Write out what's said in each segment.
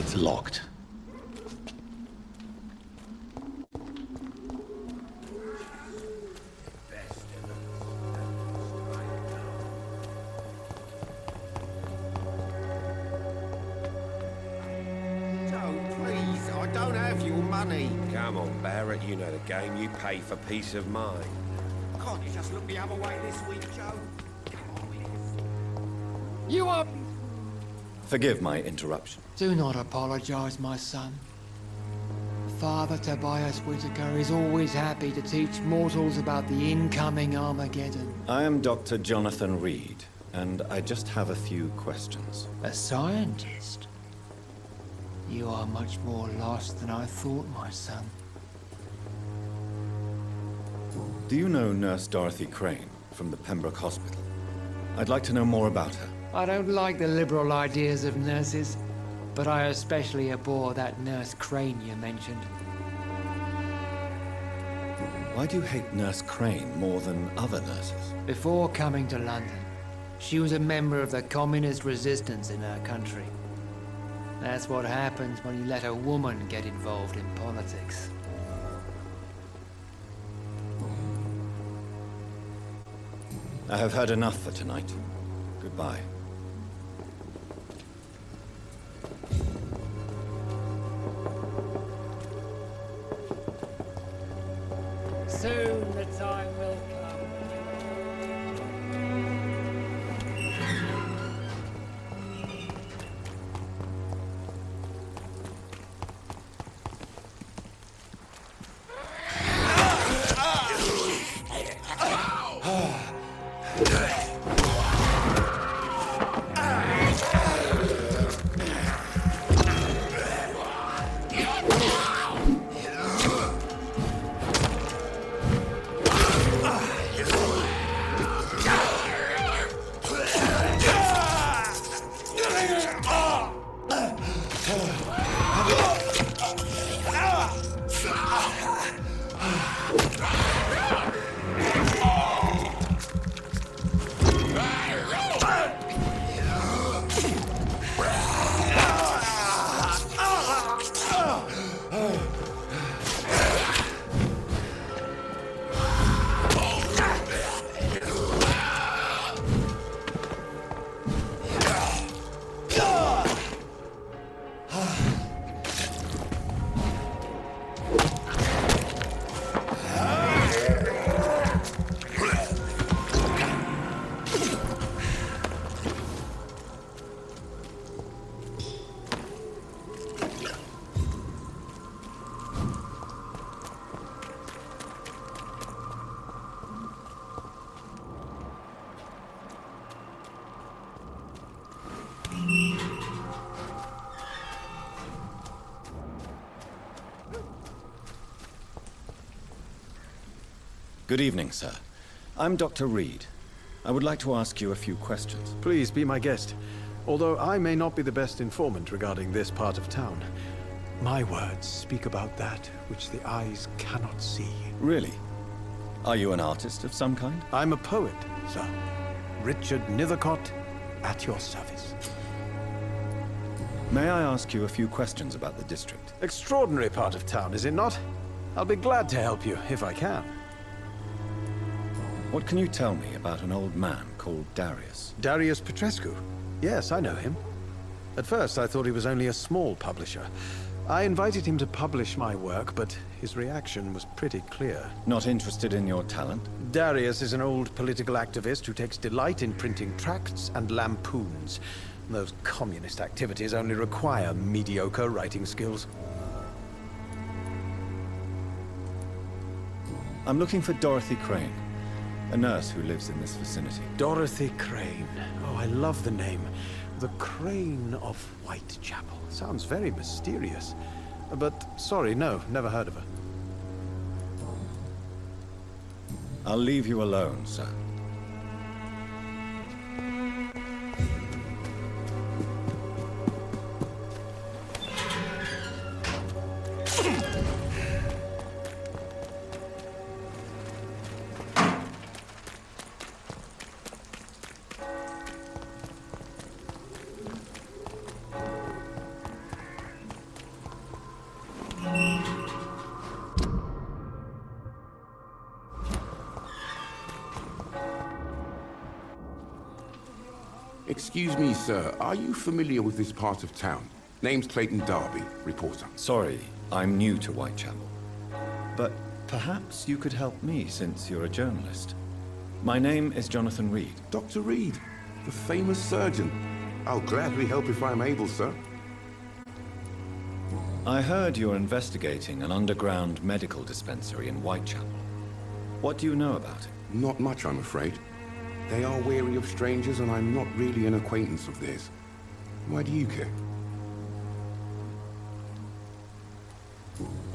It's locked. Come on, Barrett, you know the game. You pay for peace of mind. Can't you just look the other way this week, Joe? You are... Forgive my interruption. Do not apologize, my son. Father Tobias Whitaker is always happy to teach mortals about the incoming Armageddon. I am Dr. Jonathan Reed, and I just have a few questions. A scientist? You are much more lost than I thought, my son. Do you know Nurse Dorothy Crane from the Pembroke Hospital? I'd like to know more about her. I don't like the liberal ideas of nurses, but I especially abhor that Nurse Crane you mentioned. Why do you hate Nurse Crane more than other nurses? Before coming to London, she was a member of the communist resistance in her country. That's what happens when you let a woman get involved in politics. I have heard enough for tonight. Goodbye. Soon the time will come. Good evening, sir. I'm Dr. Reed. I would like to ask you a few questions. Please be my guest. Although I may not be the best informant regarding this part of town, my words speak about that which the eyes cannot see. Really? Are you an artist of some kind? I'm a poet, sir. Richard Nethercott, at your service. May I ask you a few questions about the district? Extraordinary part of town, is it not? I'll be glad to help you, if I can. What can you tell me about an old man called Darius? Darius Petrescu? Yes, I know him. At first, I thought he was only a small publisher. I invited him to publish my work, but his reaction was pretty clear. Not interested in your talent? Darius is an old political activist who takes delight in printing tracts and lampoons. Those communist activities only require mediocre writing skills. I'm looking for Dorothy Crane, a nurse who lives in this vicinity. Dorothy Crane. Oh, I love the name. The Crane of Whitechapel. Sounds very mysterious. But, sorry, no, never heard of her. I'll leave you alone, sir. Excuse me, sir. Are you familiar with this part of town? Name's Clayton Darby, reporter. Sorry, I'm new to Whitechapel. But perhaps you could help me since you're a journalist. My name is Jonathan Reed. Dr. Reed, the famous surgeon. I'll gladly help if I'm able, sir. I heard you're investigating an underground medical dispensary in Whitechapel. What do you know about it? Not much, I'm afraid. They are wary of strangers, and I'm not really an acquaintance of theirs. Why do you care?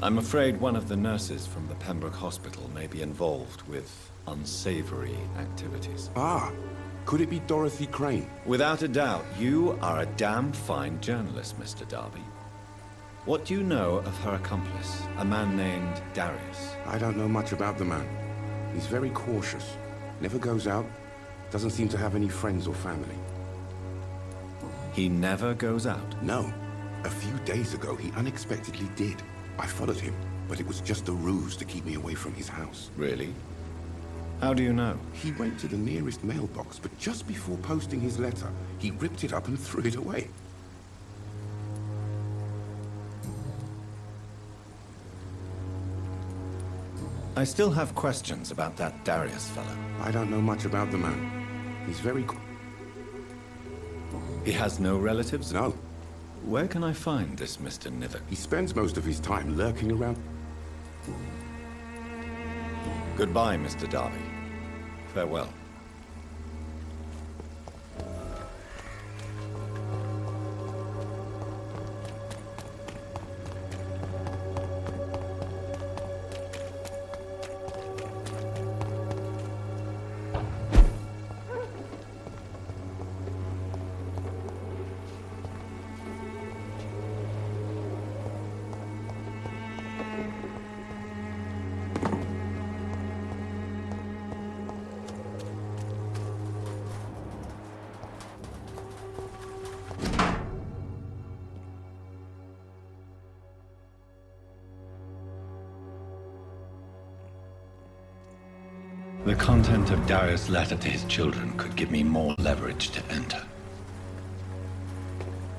I'm afraid one of the nurses from the Pembroke Hospital may be involved with unsavory activities. Ah, could it be Dorothy Crane? Without a doubt, you are a damn fine journalist, Mr. Darby. What do you know of her accomplice, a man named Darius? I don't know much about the man. He's very cautious. Never goes out. Doesn't seem to have any friends or family. He never goes out? No. A few days ago, he unexpectedly did. I followed him, but it was just a ruse to keep me away from his house. Really? How do you know? He went to the nearest mailbox, but just before posting his letter, he ripped it up and threw it away. I still have questions about that Darius fellow. I don't know much about the man. He's very... He has no relatives? No. Where can I find this Mr. Niven? He spends most of his time lurking around. Goodbye, Mr. Darby. Farewell. The content of Darius' letter to his children could give me more leverage to enter.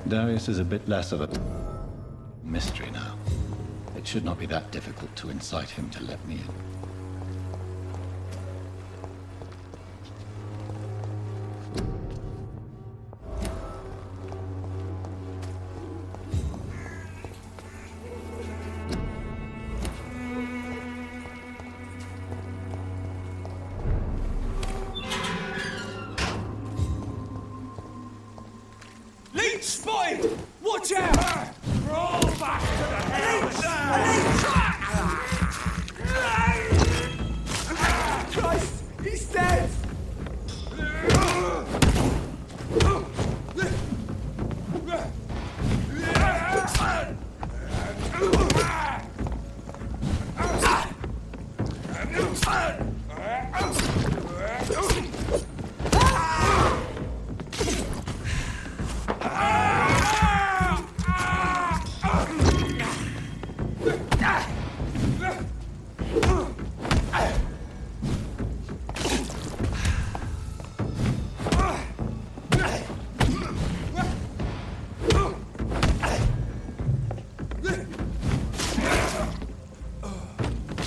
Darius is a bit less of a mystery now. It should not be that difficult to incite him to let me in. Leech spotted! Watch out! Roll back to the house! Christ! He's dead!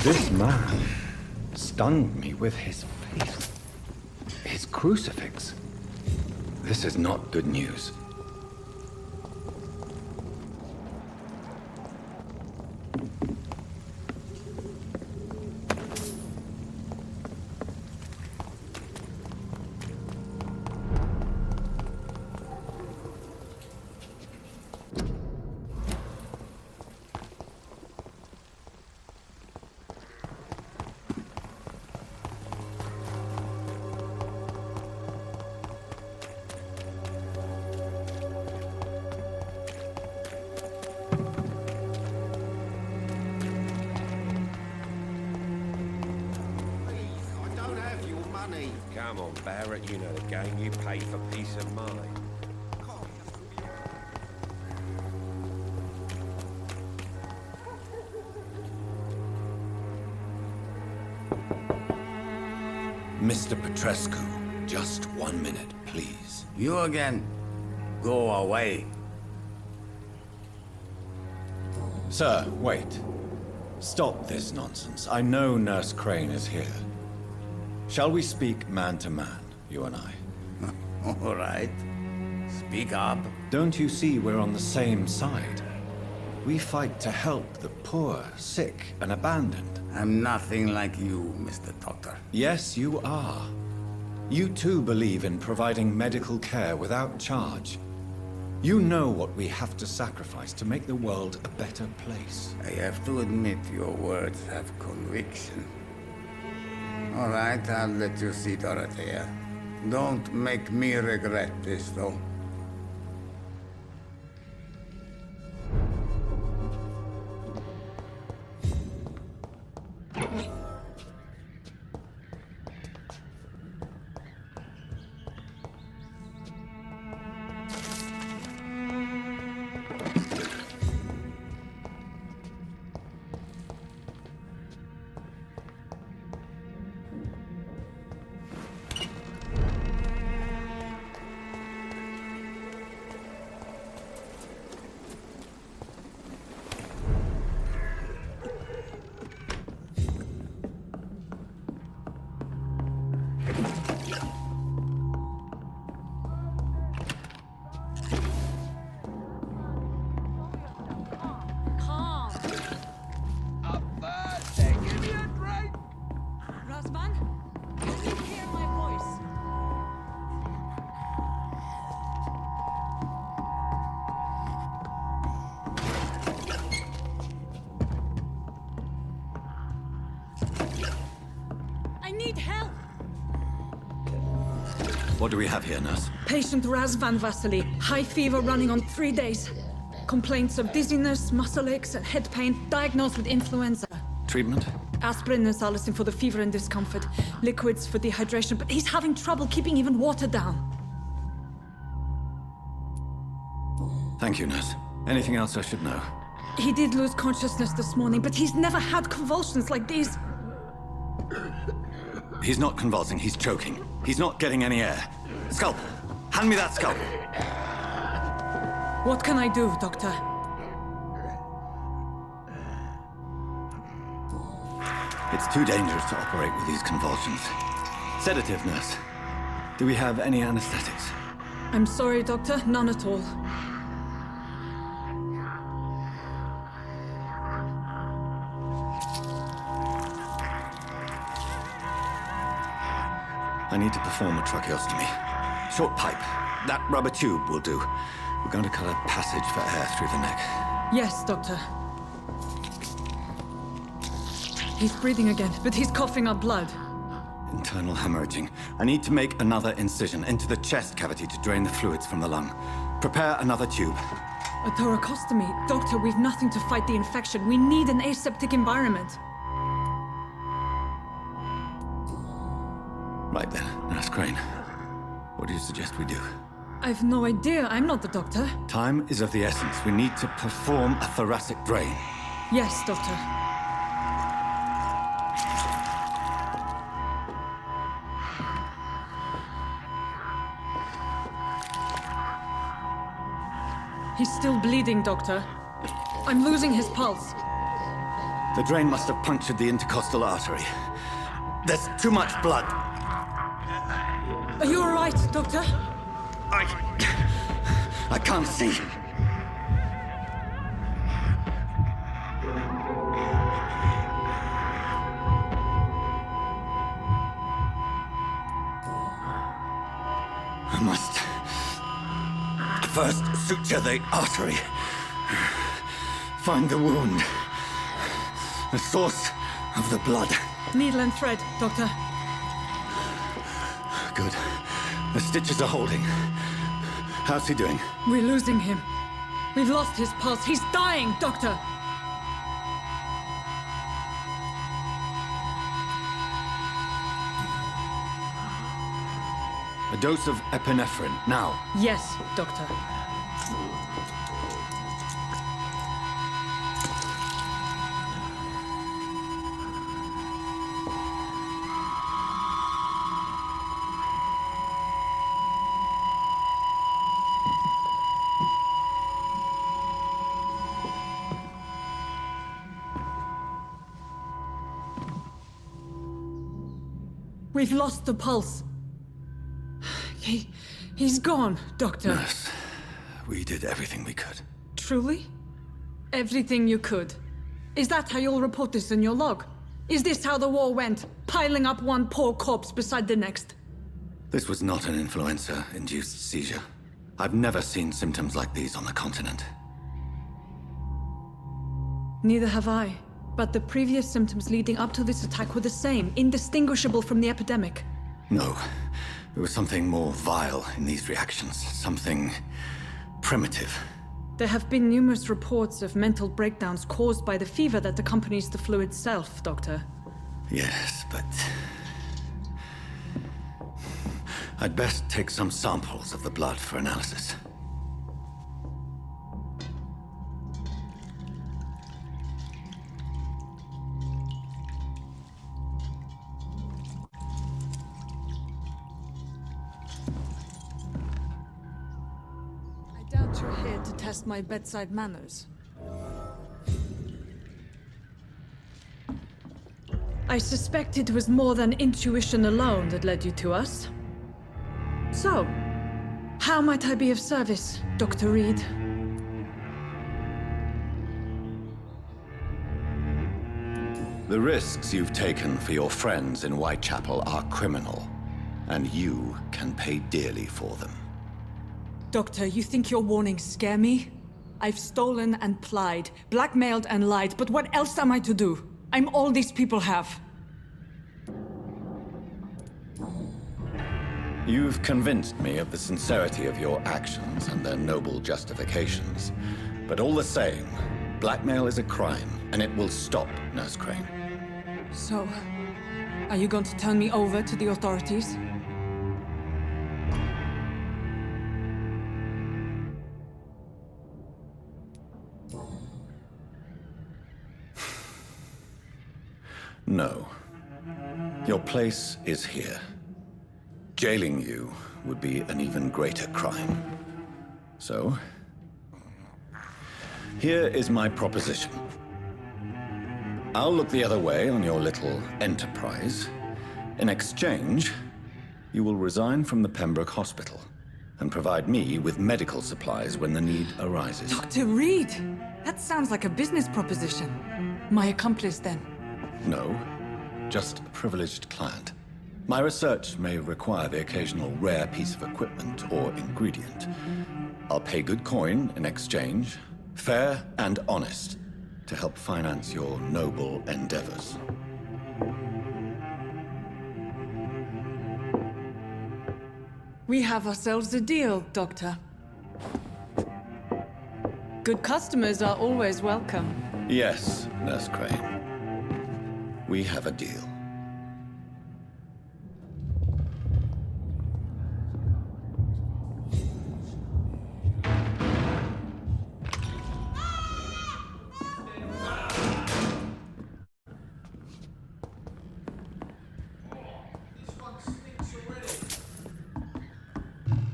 This man stunned me with his face. His crucifix. This is not good news. Come on, Barrett, you know the game. You pay for peace of mind. Mr. Petrescu, Just 1 minute, please. You again. Go away. Sir, wait. Stop this nonsense. I know Nurse Crane is here. Shall we speak man to man, you and I? All right. Speak up. Don't you see we're on the same side? We fight to help the poor, sick, and abandoned. I'm nothing like you, Mr. Doctor. Yes, you are. You too believe in providing medical care without charge. You know what we have to sacrifice to make the world a better place. I have to admit your words have conviction. All right, I'll let you see Dorothea. Don't make me regret this, though. What do we have here, nurse? Patient Razvan Vasily. High fever running on 3 days. Complaints of dizziness, muscle aches, and head pain. Diagnosed with influenza. Treatment? Aspirin and salicin for the fever and discomfort. Liquids for dehydration, but he's having trouble keeping even water down. Thank you, nurse. Anything else I should know? He did lose consciousness this morning, but he's never had convulsions like these. He's not convulsing, he's choking. He's not getting any air. Scalpel! Hand me that scalpel! What can I do, Doctor? It's too dangerous to operate with these convulsions. Sedative, nurse. Do we have any anesthetics? I'm sorry, Doctor. None at all. I need to perform a tracheostomy. Short pipe. That rubber tube will do. We're going to cut a passage for air through the neck. Yes, Doctor. He's breathing again, but he's coughing up blood. Internal hemorrhaging. I need to make another incision into the chest cavity to drain the fluids from the lung. Prepare another tube. A thoracostomy. Doctor, we've nothing to fight the infection. We need an aseptic environment. Right then, Nurse Crane. What do you suggest we do? I've no idea. I'm not the doctor. Time is of the essence. We need to perform a thoracic drain. Yes, Doctor. He's still bleeding, Doctor. I'm losing his pulse. The drain must have punctured the intercostal artery. There's too much blood. Are you all right, Doctor? I can't see. I must first suture the artery. Find the wound. The source of the blood. Needle and thread, Doctor. Good. The stitches are holding. How's he doing? We're losing him. We've lost his pulse. He's dying, Doctor. A dose of epinephrine, now. Yes, Doctor. We've lost the pulse. He's gone, Doctor. Nurse, we did everything we could. Truly? Everything you could. Is that how you'll report this in your log? Is this how the war went? Piling up one poor corpse beside the next? This was not an influenza-induced seizure. I've never seen symptoms like these on the continent. Neither have I. But the previous symptoms leading up to this attack were the same, indistinguishable from the epidemic. No. There was something more vile in these reactions. Something primitive. There have been numerous reports of mental breakdowns caused by the fever that accompanies the flu itself, Doctor. Yes, but... I'd best take some samples of the blood for analysis. I doubt you're here to test my bedside manners. I suspect it was more than intuition alone that led you to us. So, how might I be of service, Dr. Reed? The risks you've taken for your friends in Whitechapel are criminal, and you can pay dearly for them. Doctor, you think your warnings scare me? I've stolen and plied, blackmailed and lied, but what else am I to do? I'm all these people have. You've convinced me of the sincerity of your actions and their noble justifications. But all the same, blackmail is a crime, and it will stop, Nurse Crane. So, are you going to turn me over to the authorities? No. Your place is here. Jailing you would be an even greater crime. So, here is my proposition. I'll look the other way on your little enterprise. In exchange, you will resign from the Pembroke Hospital and provide me with medical supplies when the need arises. Dr. Reed! That sounds like a business proposition. My accomplice, then? No, just a privileged client. My research may require the occasional rare piece of equipment or ingredient. I'll pay good coin in exchange, fair and honest, to help finance your noble endeavors. We have ourselves a deal, Doctor. Good customers are always welcome. Yes, Nurse Crane. We have a deal.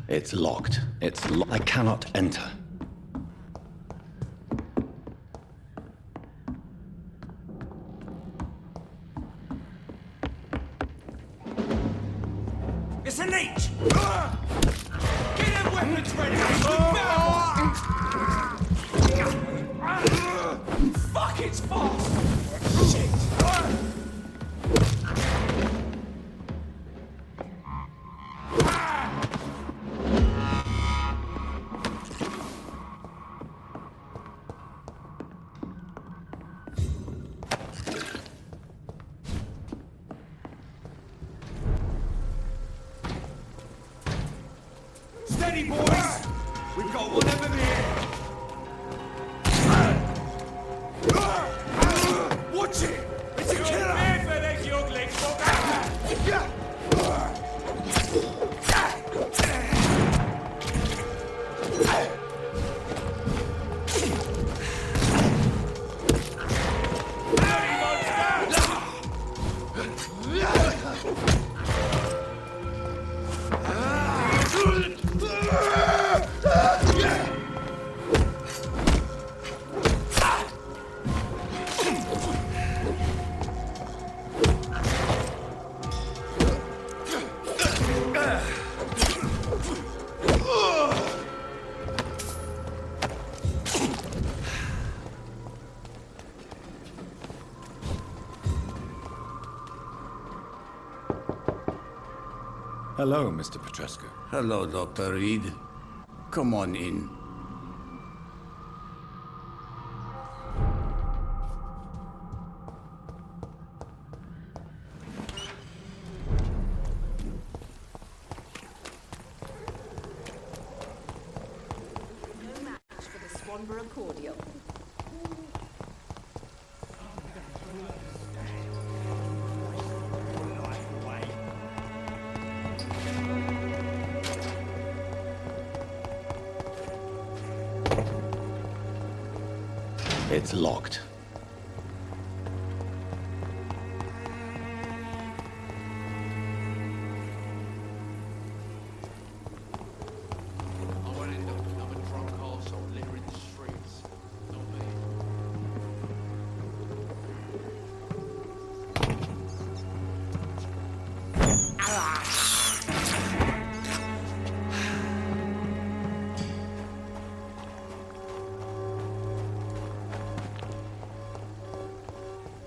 It's locked. I cannot enter. It's an H! Get them weapons ready! Fuck, it's fast! Shit! Steady, boys! We've got one of them here! Watch it! It's a killer! For these young legs, Hello, Mr. Petrescu. Hello, Dr. Reed. Come on in. For the Swanborough cordial. It's locked. I won't end up becoming a drunk arsehole littering the streets. Not me.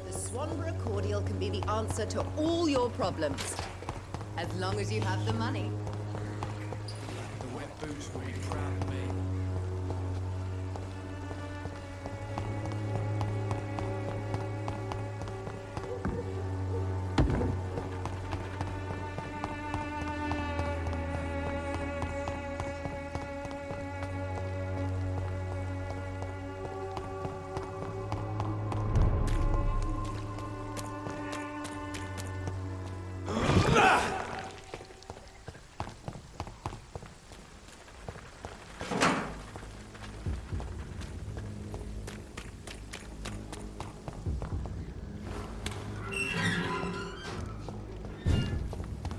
The Swanborough cordial can be the answer to all your problems. As long as you have the money. The wet boots will be proud of me.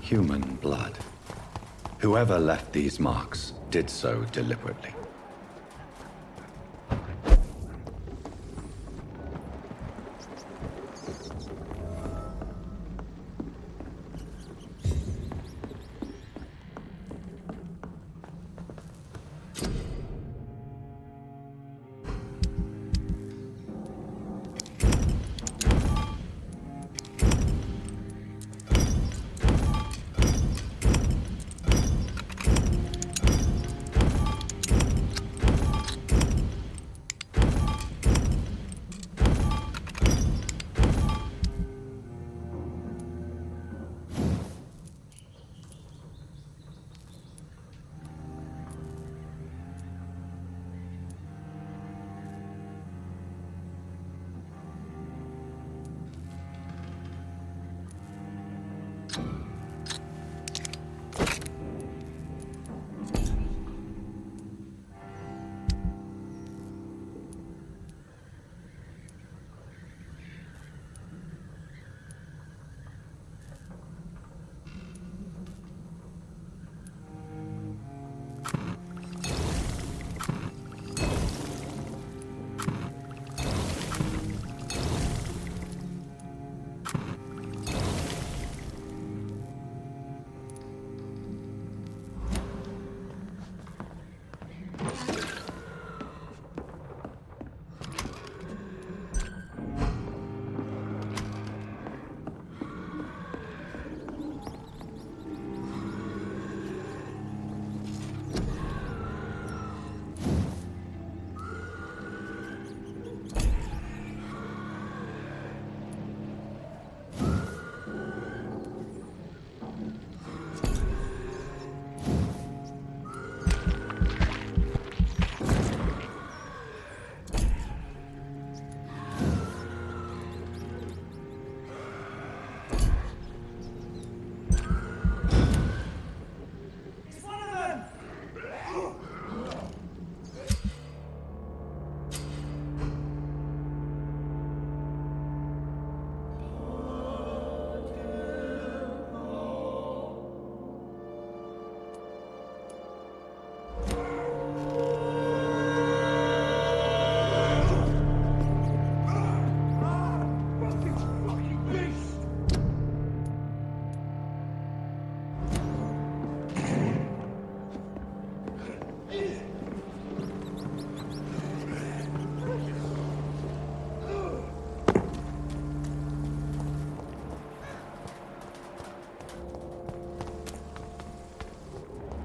Human blood. Whoever left these marks did so deliberately.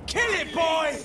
Kill it, boy!